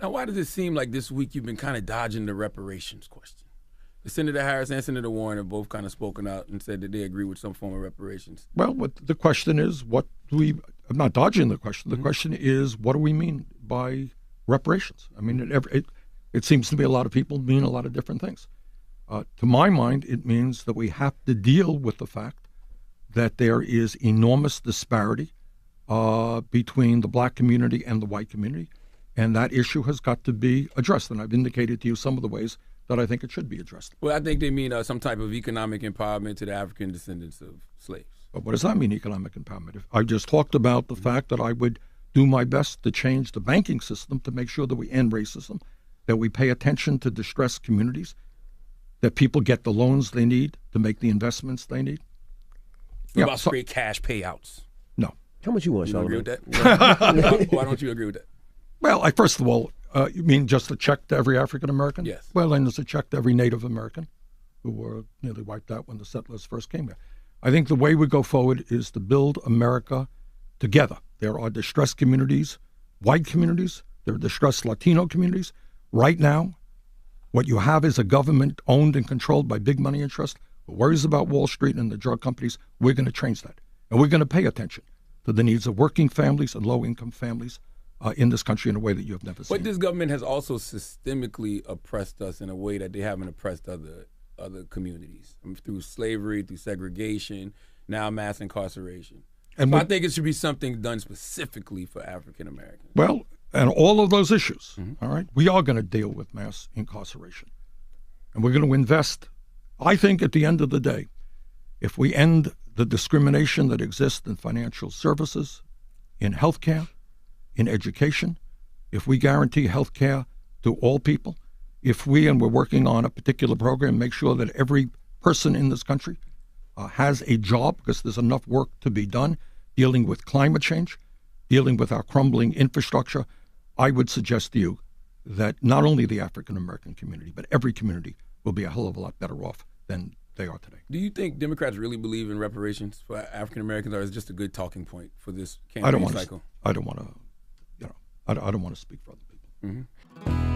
Now, why does it seem like this week you've been kind of dodging the reparations question? Senator Harris and Senator Warren have both kind of spoken out and said that they agree with some form of reparations. Well, what the question is, I'm not dodging the question. The question is, what do we mean by reparations? I mean, it seems to me a lot of people mean a lot of different things. To my mind, it means that we have to deal with the fact that there is enormous disparity between the black community and the white community, and that issue has got to be addressed. And I've indicated to you some of the ways that I think it should be addressed. Well, I think they mean some type of economic empowerment to the African descendants of slaves. But what does that mean, economic empowerment? I just talked about the fact that I would do my best to change the banking system to make sure that we end racism, that we pay attention to distressed communities, that people get the loans they need to make the investments they need. What about straight cash payouts? No. How much you want, You agree Charlamagne? with that? Why don't you agree with that? Well, first of all, you mean just a check to every African American? Yes. Well, then there's a check to every Native American who were nearly wiped out when the settlers first came here. I think the way we go forward is to build America together. There are distressed communities, white communities, there are distressed Latino communities. Right now, what you have is a government owned and controlled by big money interests who worries about Wall Street and the drug companies. We're going to change that. And we're going to pay attention to the needs of working families and low-income families in this country in a way that you have never seen. But this government has also systemically oppressed us in a way that they haven't oppressed other communities. Through slavery, through segregation, now mass incarceration. And so I think it should be something done specifically for African Americans. Well, and all of those issues, all right, we are going to deal with mass incarceration. And we're going to invest. I think at the end of the day, if we end the discrimination that exists in financial services, in healthcare, in education, if we guarantee healthcare to all people, if we, and we're working on a particular program, make sure that every person in this country has a job, because there's enough work to be done dealing with climate change, dealing with our crumbling infrastructure, I would suggest to you that not only the African American community, but every community will be a hell of a lot better off than they are today. Do you think Democrats really believe in reparations for African Americans, or is it just a good talking point for this campaign cycle? I don't want to speak for other people.